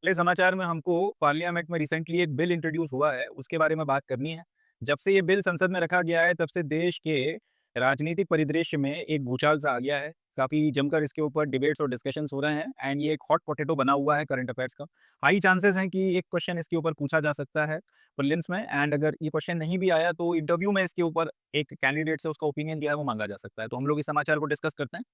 अगले समाचार में हमको पार्लियामेंट में रिसेंटली एक बिल इंट्रोड्यूस हुआ है, उसके बारे में बात करनी है। जब से ये बिल संसद में रखा गया है, तब से देश के राजनीतिक परिदृश्य में एक भूचाल सा आ गया है। काफ़ी जमकर इसके ऊपर डिबेट्स और डिस्कशंस हो रहे हैं एंड ये एक हॉट पोटैटो बना हुआ है करंट अफेयर्स का। हाई चांसेस हैं कि एक क्वेश्चन इसके ऊपर पूछा जा सकता है प्रीलिम्स में एंड अगर ये क्वेश्चन नहीं भी आया, तो इंटरव्यू में इसके ऊपर एक कैंडिडेट से उसका ओपिनियन दिया है, वो माँगा जा सकता है। तो हम लोग इस समाचार को डिस्कस करते हैं।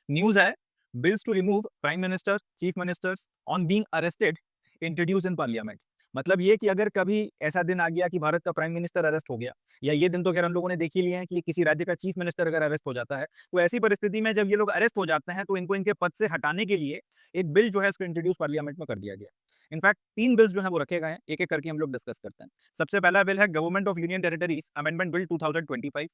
न्यूज़ है, bills to remove prime minister, chief ministers on being arrested introduce in parliament. मतलब ये कि अगर कभी ऐसा दिन आ गया कि भारत का प्राइम मिनिस्टर अरेस्ट हो गया, या ये दिन तो खैर हम लोगों ने देख ही लिए हैं कि किसी राज्य का चीफ मिनिस्टर अगर अरेस्ट हो जाता है, तो ऐसी परिस्थिति में जब ये लोग अरेस्ट हो जाते हैं, तो इनको इनके पद से हटाने के लिए एक बिल जो है इसको इंट्रोड्यूस पार्लियामेंट में कर दिया गया। इनफैक्ट 3 बिल्स जो हैं वो रखे गए हैं, एक-एक करके हम लोग डिस्कस करते हैं। सबसे पहला बिल है government of union territories amendment bill 2025।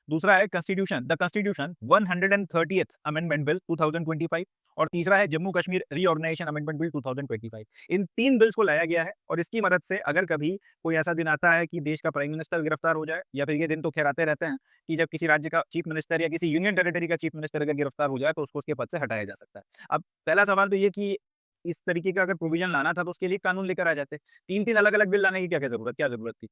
दूसरा है कॉन्स्टिट्यूशन 130th अमेंडमेंट बिल 2025 और तीसरा है Jammu Kashmir reorganisation amendment bill 2025। इन 3 बिल्स को लाया गया है और इसकी मदद से अगर कभी कोई ऐसा दिन आता है कि देश का प्राइम मिनिस्टर गिरफ्तार हो जाए, या फिर ये दिन तो खैर आते रहते हैं कि जब किसी राज्य का चीफ मिनिस्टर या किसी यूनियन टेरिटरी का चीफ मिनिस्टर अगर गिरफ्तार हो जाए, तो उसको उसके पद से हटाया जा सकता है। अब पहला सवाल तो ये कि इस तरीके का अगर प्रोविजन लाना था, तो उसके लिए कानून लेकर आ जाते। 3-3 अलग-अलग बिल लाने की क्या जरूरत थी?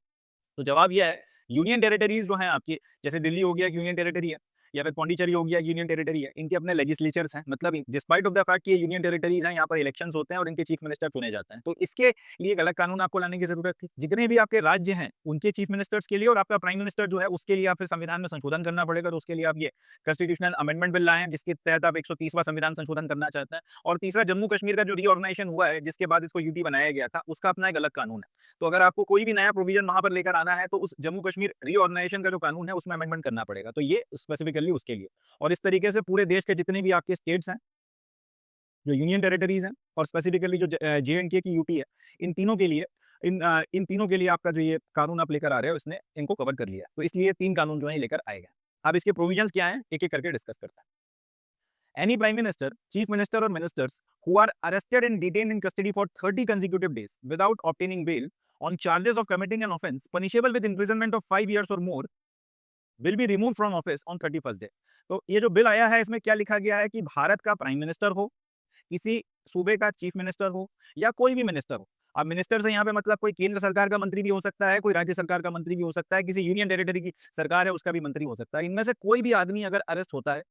तो जवाब ये है, यूनियन टेरिटरीज जो हैं आपकी, जैसे दिल्ली हो गया एक यूनियन टेरिटरी है, या फिर पौंडीचेरी हो गया यूनियन टेरिटरी है, इनके अपने लेजिस्लेचर्स हैं। मतलब डिस्पाइट ऑफ द फैक्ट कि ये यूनियन टेरिटरीज हैं, यहाँ पर इलेक्शंस होते हैं और इनके चीफ मिनिस्टर चुने जाते हैं। तो इसके लिए एक अलग कानून आपको लाने की जरूरत थी। जितने भी आपके राज्य हैं, उनके चीफ मिनिस्टर्स के लिए और आपका प्राइम मिनिस्टर जो है, उसके लिए आप फिर संविधान में संशोधन करना पड़ेगा। तो उसके लिए आप ये कॉन्स्टिट्यूशनल अमेंडमेंट बिल लाए हैं, जिसके तहत आप 130वां संविधान संशोधन करना चाहते हैं। और तीसरा, जम्मू कश्मीर का जो रीऑर्गेनाइजेशन हुआ है, जिसके बाद इसको यूटी बनाया गया था, उसका अपना एक अलग कानून है। तो अगर आपको कोई भी नया प्रोविजन वहाँ पर लेकर आना है, तो उस जम्मू कश्मीर रीऑर्गेनाइजेशन का जो कानून है, उसमें अमेंडमेंट करना पड़ेगा। तो ये स्पेसिफिकली उसके लिए। और इस तरीके से पूरे देश के जितने भी आपके स्टेट्स हैं, जो यूनियन टेरिटरीज हैं, और स्पेसिफिकली जो जे-एंड-के की यूटी है, इन तीनों के लिए इन तीनों के लिए आपका जो ये कानून आप लेकर आ रहे हो, इसने इनको कवर कर लिया है। तो इसलिए 3 कानून जो है, ये लेकर आए गए। अब इसके प्रोविजंस क्या हैं, एक-एक करके डिस्कस करते हैं। Any prime minister, chief minister or ministers who are arrested and detained in custody for 30 consecutive days without obtaining bail on charges of committing an offence punishable with imprisonment of 5 years or more will be removed from office on 31st day। तो ये जो bill आया है, इसमें क्या लिखा गया है कि भारत का प्राइम मिनिस्टर हो, किसी सूबे का चीफ मिनिस्टर हो, या कोई भी मिनिस्टर हो। अब मिनिस्टर से यहाँ पे मतलब कोई केंद्र सरकार का मंत्री भी हो सकता है, कोई राज्य सरकार का मंत्री भी हो सकता है, किसी यूनियन टेरिटरी की सरकार है, उसका भी मंत्री हो सकता है। इनमें से कोई भी आदमी अगर अरेस्ट होता है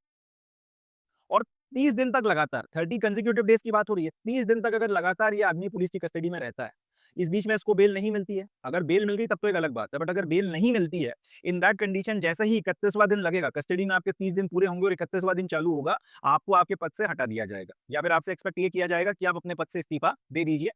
और 30 दिन तक लगातार, 30 कंसेक्यूटिव डेज़ की बात हो रही है, 30 दिन तक अगर लगातार ये आदमी पुलिस की कस्टडी में रहता है, इस बीच में इसको बेल नहीं मिलती है। अगर बेल मिल गई तब तो एक अलग बात है, बट अगर बेल नहीं मिलती है, इन दैट कंडीशन जैसे ही 31वां दिन लगेगा, कस्टडी में आपके 30 दिन पूरे होंगे और 31वां दिन चालू होगा, आपको आपके पद से हटा दिया जाएगा, या फिर आपसे एक्सपेक्ट ये किया जाएगा कि आप अपने पद से इस्तीफा दे दीजिए।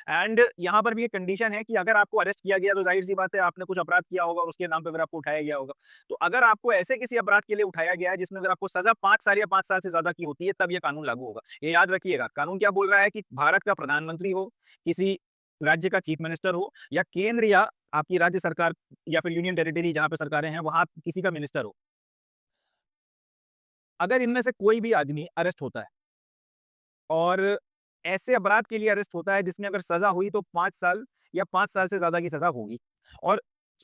एंड यहाँ पर भी एक कंडीशन है कि अगर आपको अरेस्ट किया गया, तो जाहिर-सी बात है, आपने कुछ अपराध किया होगा और उसके नाम पे फिर आपको उठाया गया होगा। तो अगर आपको ऐसे किसी अपराध के लिए उठाया गया है जिसमें अगर आपको सज़ा 5 साल या 5 साल से ज़्यादा की होती है, तब ये कानून लागू होगा। ये याद रखिएगा, कानून क्या बोल रहा है कि भारत का प्रधानमंत्री हो, किसी राज्य का चीफ मिनिस्टर हो, या केंद्र या आपकी राज्य सरकार या फिर यूनियन टेरिटरी जहाँ पे सरकारें हैं, वहाँ किसी का मिनिस्टर हो। अगर इनमें से कोई भी आदमी अरेस्ट होता है और ऐसे अपराध के लिए अरेस्ट होता है जिसमें अगर सज़ा हुई तो 5 साल या 5 साल से ज़्यादा की सज़ा होगी, और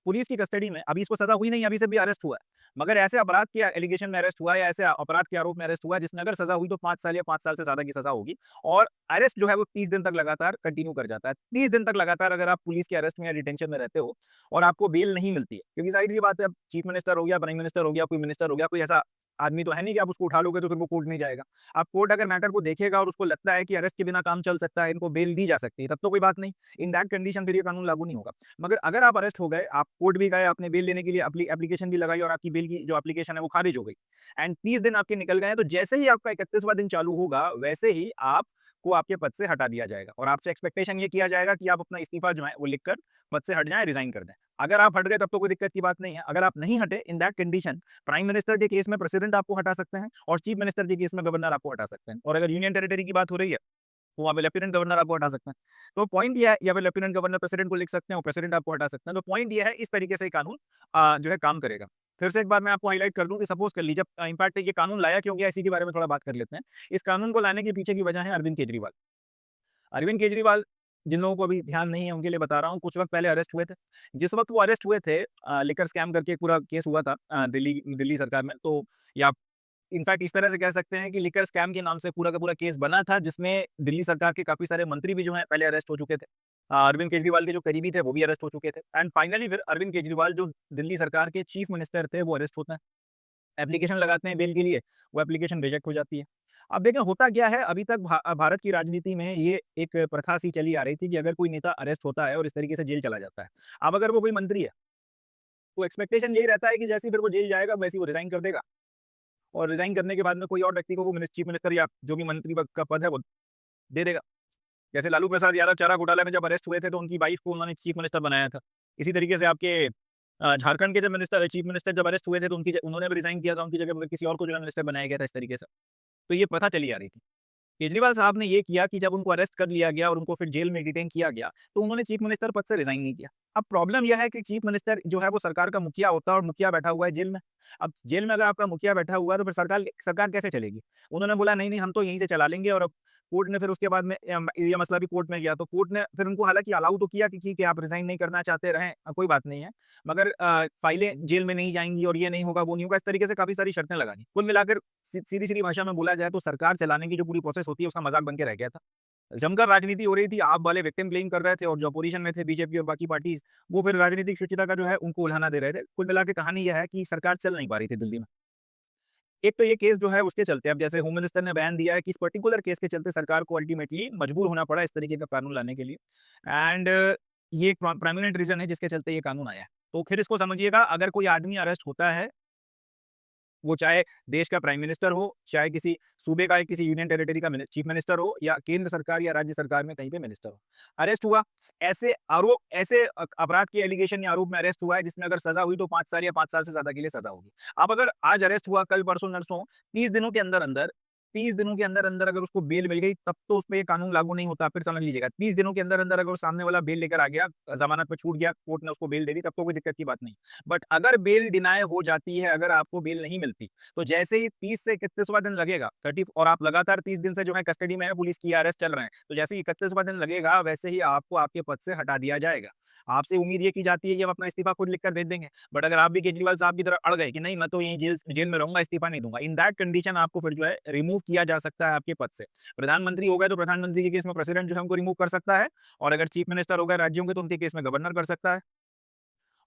पुलिस की कस्टडी में अभी इसको सज़ा हुई नहीं, अभी से भी अरेस्ट हुआ है। मगर ऐसे अपराध के एलिगेशन में अरेस्ट हुआ है, या ऐसे अपराध के आरोप में अरेस्ट हुआ है जिसमें अगर सज़ा हुई तो 5 साल या 5 साल से ज़्यादा की सज़ा होगी, और अरेस्ट जो है वो 30 दिन तक लगातार कंटिन्यू कर जाता है। 30 दिन तक लगातार अगर आप पुलिस के अरेस्ट में या डिटेंशन में रहते हो और आपको बेल नहीं मिलती है, क्योंकि ज़ाहिर-सी बात है, अब चीफ मिनिस्टर हो गया, प्राइम मिनिस्टर हो गया, कोई मिनिस्टर हो गया, कोई ऐसा आदमी तो है नहीं कि आप उसको उठा लोगे तो फिर वो कोर्ट नहीं जाएगा। अब कोर्ट अगर मैटर को देखेगा और उसको लगता है कि अरेस्ट के बिना काम चल सकता है, इनको बेल दी जा सकती है, तब तो कोई बात नहीं। इन दैट कंडीशन फिर ये कानून लागू नहीं होगा। मगर अगर आप अरेस्ट हो गए, आप कोर्ट भी गए, आपने बेल लेने के लिए एप्लीकेशन भी लगाई और आपकी बेल की जो एप्लीकेशन है वो खारिज हो गई, एंड 30 दिन आपके निकल गए हैं, तो जैसे ही आपका 31वां दिन चालू होगा, वैसे ही आपको आपके पद से हटा दिया जाएगा और आपसे एक्सपेक्टेशन ये किया जाएगा कि आप अपना इस्तीफा जो है वो लिखकर पद से हट जाएँ, रिज़ाइन कर दें। अगर आप हट गए तब तो कोई दिक्कत की बात नहीं है। अगर आप नहीं हटे, in that condition prime minister के केस में प्रेसिडेंट आपको हटा सकते हैं, और चीफ मिनिस्टर के केस में गवर्नर आपको हटा सकते हैं, और अगर यूनियन टेरिटरी की बात हो रही है, तो वहाँ पे लेफ्टिनेंट गवर्नर आपको हटा सकते हैं। तो पॉइंट ये है, या फिर लेफ्टिनेंट गवर्नर प्रेसिडेंट को लिख सकते हैं और प्रेसिडेंट आपको हटा सकते हैं। तो पॉइंट ये है, इस तरीके से ये कानून जो है काम करेगा। फिर से एक बार मैं आपको हाइलाइट कर दूं कि सपोज कर लीजिए, जब इनफैक्ट ये कानून लाया क्यों गया, इसी के बारे में थोड़ा बात कर लेते हैं। इस कानून को लाने के पीछे की वजह है अरविंद केजरीवाल। अरविंद केजरीवाल, जिन लोगों को अभी ध्यान नहीं है उनके लिए बता रहा हूँ, कुछ वक़्त पहले अरेस्ट हुए थे। जिस वक़्त वो अरेस्ट हुए थे, लिकर स्कैम करके एक पूरा केस हुआ था दिल्ली दिल्ली सरकार में, तो या इनफैक्ट इस तरह से कह सकते हैं कि लिकर स्कैम के नाम से पूरा का पूरा केस बना था, जिसमें दिल्ली सरकार के काफ़ी सारे मंत्री भी जो हैं पहले अरेस्ट हो चुके थे। अरविंद केजरीवाल के जो करीबी थे वो भी अरेस्ट हो चुके थे एंड फाइनली फिर अरविंद केजरीवाल जो दिल्ली सरकार के चीफ मिनिस्टर थे वो अरेस्ट होते हैं। एप्लीकेशन लगाते हैं बेल के लिए, वो एप्लीकेशन रिजेक्ट हो जाती है। अब देखें होता क्या है, अभी तक भारत की राजनीति में ये एक प्रथा सी चली आ रही थी कि अगर कोई नेता अरेस्ट होता है और इस तरीके से जेल चला जाता है, अब अगर वो कोई मंत्री है, तो एक्सपेक्टेशन यही रहता है कि जैसे ही फिर वो जेल जाएगा वैसे ही वो रिज़ाइन कर देगा और रिज़ाइन करने के बाद में कोई और व्यक्ति को वो चीफ मिनिस्टर या जो भी मंत्री पद का पद है वो दे देगा। जैसे लालू प्रसाद यादव चारा घोटाला में जब अरेस्ट हुए थे तो उनकी वाइफ को उन्होंने चीफ मिनिस्टर बनाया था। इसी तरीके से आपके झारखंड के जब चीफ मिनिस्टर जब अरेस्ट हुए थे तो उन्होंने भी रिज़ाइन किया था, उनकी जगह किसी और को जो है मिनिस्टर बनाया गया था इस तरीके से। तो ये प्रथा चली आ रही थी। केजरीवाल साहब ने ये किया कि जब उनको अरेस्ट कर लिया गया और उनको फिर जेल में डिटेन किया गया, तो उन्होंने चीफ मिनिस्टर पद से रिज़ाइन नहीं किया। अब प्रॉब्लम यह है कि चीफ मिनिस्टर जो है वो सरकार का मुखिया होता है और मुखिया बैठा हुआ है जेल में। अब जेल में अगर आपका मुखिया बैठा हुआ है तो फिर सरकार सरकार कैसे चलेगी? उन्होंने बोला नहीं-नहीं हम तो यहीं से चला लेंगे और अब कोर्ट ने फिर उसके बाद में ये मसला भी कोर्ट में गया तो कोर्ट ने फिर उनको हालाँकि अलाउ तो किया कि ठीक है आप रिज़ाइन नहीं करना चाहते रहें, कोई बात नहीं है। मगर फाइलें जेल में नहीं जाएँगी और ये नहीं होगा, वो नहीं होगा, इस तरीके से काफ़ी सारी शर्तें लगा दी। कुल मिलाकर सीधी-सीधी भाषा में बोला जाए तो सरकार चलाने की जो पूरी प्रोसेस होती है उसका मज़ाक बन के रह गया था। जमकर राजनीति हो रही थी, आप वाले विक्टिम ब्लेम कर रहे थे और जो अपोज़िशन में थे बीजेपी और बाकी पार्टीज़, वो फिर राजनीतिक शुचिता का जो है उनको उल्हाना दे रहे थे। कुल मिला के कहानी यह है कि सरकार चल नहीं पा रही थी दिल्ली में। एक तो ये केस जो है उसके चलते अब जैसे होम मिनिस्टर ने बयान दिया है कि इस पर्टिकुलर केस के चलते सरकार को अल्टीमेटली मजबूर होना पड़ा इस तरीके का कानून लाने के लिए एंड ये एक प्रोमिनेंट रीज़न है जिसके चलते ये कानून आया है। तो फिर इसको समझिएगा अगर कोई आदमी अरेस्ट होता है वो चाहे देश का प्राइम मिनिस्टर हो, चाहे किसी सूबे का किसी यूनियन टेरिटरी का चीफ मिनिस्टर हो या केंद्र सरकार या राज्य सरकार में कहीं पे मिनिस्टर हो। अरेस्ट हुआ, ऐसे अपराध के एलिगेशन या आरोप में अरेस्ट हुआ है जिसमें अगर सज़ा हुई तो 5 साल या 5 साल से ज़्यादा के लिए सज़ा होगी। अब अगर आज अरेस्ट हुआ, कल परसों नरसों 30 दिनों के अंदर-अंदर 30 दिनों के अंदर-अंदर अगर उसको बेल मिल गई तब तो उसपे ये कानून लागू नहीं होता। फिर समझ लीजिएगा 30 दिनों के अंदर-अंदर अगर वो सामने वाला बेल लेकर आ गया, ज़मानत पे छूट गया, कोर्ट ने उसको बेल दे दी तब तो कोई दिक्कत की बात नहीं। बट अगर बेल डिनाय हो जाती है, अगर आपको बेल नहीं मिलती तो जैसे ही 30 से 31वाँ दिन लगेगा 30 और आप लगातार 30 दिन से जो है कस्टडी में है, पुलिस की अरेस्ट चल रहे हैं, तो जैसे ही 31वाँ दिन लगेगा वैसे ही आपको आपके पद से हटा दिया जाएगा। आपसे उम्मीद ये की जाती है कि हम अपना इस्तीफा खुद लिखकर भेज देंगे, बट अगर आप भी केजरीवाल साहब की तरह अड़ गए कि नहीं मैं तो यहीं जेल जेल में रहूँगा, इस्तीफा नहीं दूँगा, इन दैट कंडीशन आपको फिर जो है रिमूव किया जा सकता है आपके पद से। प्रधानमंत्री हो गए तो प्रधानमंत्री के केस में प्रेसिडेंट जो है उनको रिमूव कर सकता है और अगर चीफ मिनिस्टर हो गए राज्यों के तो उनके केस में गवर्नर कर सकता है।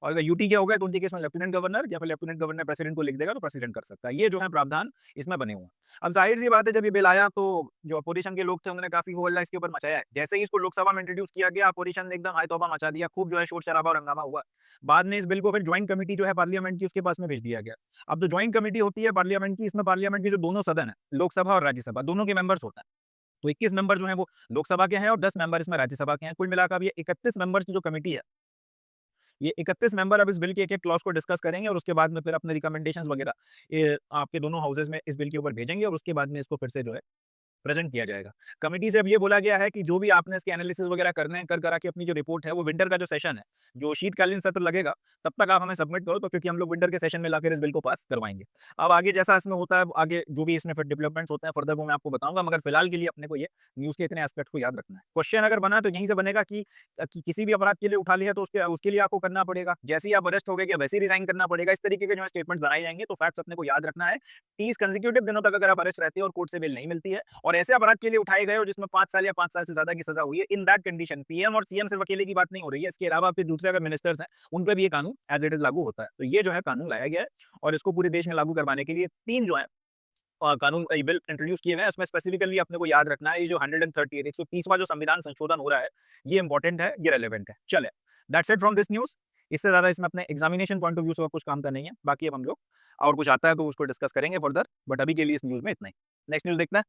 और अगर यूटी के हो गए तो उनके केस में लेफ्टिनेंट गवर्नर या फिर लेफ्टिनेंट गवर्नर प्रेसिडेंट को लिख देगा तो प्रेसिडेंट कर सकता है। ये जो है प्रावधान इसमें बने हुए हैं। अब ज़ाहिर-सी बात है जब ये बिल आया तो जो अपोज़िशन के लोग थे उन्होंने काफ़ी हो हल्ला इसके ऊपर मचाया है। जैसे ही इसको लोकसभा में इंट्रोड्यूस किया गया अपोज़िशन ने एकदम हाय-तौबा मचा दिया, खूब जो है शोर-शराबा और हंगामा हुआ। बाद में इस बिल को फिर जॉइंट कमिटी जो है पार्लियामेंट की उसके पास में भेज दिया गया। अब जो जॉइंट कमिटी होती है पार्लियामेंट की, इसमें पार्लियामेंट के जो दोनों सदन है, लोकसभा और राज्यसभा दोनों के मेंबर्स होते हैं। तो 21 मेंबर जो हैं वो लोकसभा के हैं और 10 मेंबर इसमें राज्यसभा के हैं। कुल मिलाकर अब ये 31 मेंबर्स की जो कमिटी है ये 31 मेंबर अब इस बिल के एक-एक क्लॉज़ को डिस्कस करेंगे और उसके बाद में फिर अपने रिकमेंडेशंस वगैरह ये आपके दोनों हाउसेज़ में इस बिल के ऊपर भेजेंगे और उसके बाद में इसको फिर से जो है प्रेज़ेंट किया जाएगा। कमिटी से अब ये बोला गया है कि जो भी आपने इसके एनालिसिस वगैरह करने हैं, कर करा के अपनी जो रिपोर्ट है, वो विंटर का जो सेशन है, जो शीतकालीन सत्र लगेगा, तब तक आप हमें सबमिट करो तो क्योंकि हम लोग विंटर के सेशन में लाकर इस बिल को पास करवाएँगे। अब आगे जैसा इसमें होता है, आगे जो भी इसमें फिर डेवलपमेंट्स होते हैं फर्दर वो मैं आपको बताऊँगा, मगर फिलहाल के लिए अपने को ये न्यूज़ के इतने एस्पेक्ट को याद रखना है। क्वेश्चन अगर बना तो यहीं से बनेगा कि किसी भी अपराध के लिए उठा लिया तो उसके उसके लिए आपको करना पड़ेगा। जैसे ही आप अरेस्ट हो गए, क्या वैसे ही रिज़ाइन करना पड़ेगा? इस तरीके के जो है स्टेटमेंट्स बनाए जाएँगे, तो फैक्ट्स अपने को याद रखना है। 30 कंसेक्यूटिव दिनों तक अगर आप अरेस्ट रहते हो और कोर्ट से बेल नहीं मिलती है और ऐसे अपराध के लिए उठाए गए हो जिसमें 5 साल या 5 साल से ज़्यादा की सज़ा हुई है, इन दैट कंडीशन पीएम और सीएम सिर्फ अकेले की बात नहीं हो रही है, इसके अलावा फिर दूसरे अगर मिनिस्टर्स हैं, उन पे भी ये कानून एज़ इट इज़ लागू होता है। तो ये जो है कानून लाया गया है और इसको पूरे देश में लागू करवाने के लिए 3 जो है कानून बिल इंट्रोड्यूस किए गए हैं, उसमें स्पेसिफिकली अपने को याद रखना है, ये जो 130 130वां जो संविधान संशोधन हो रहा है, ये इंपॉर्टेंट है, ये रेलेवेंट है। चलें, that's it from this news. इससे ज़्यादा इसमें अपने एग्जामिनेशन पॉइंट ऑफ व्यू से और कुछ काम का नहीं है। बाकी अब हम लोग और कुछ आता है तो उसको डिस्कस करेंगे फर्दर, बट अभी के लिए इस न्यूज़ में इतना ही। नेक्स्ट न्यूज़ देखते हैं।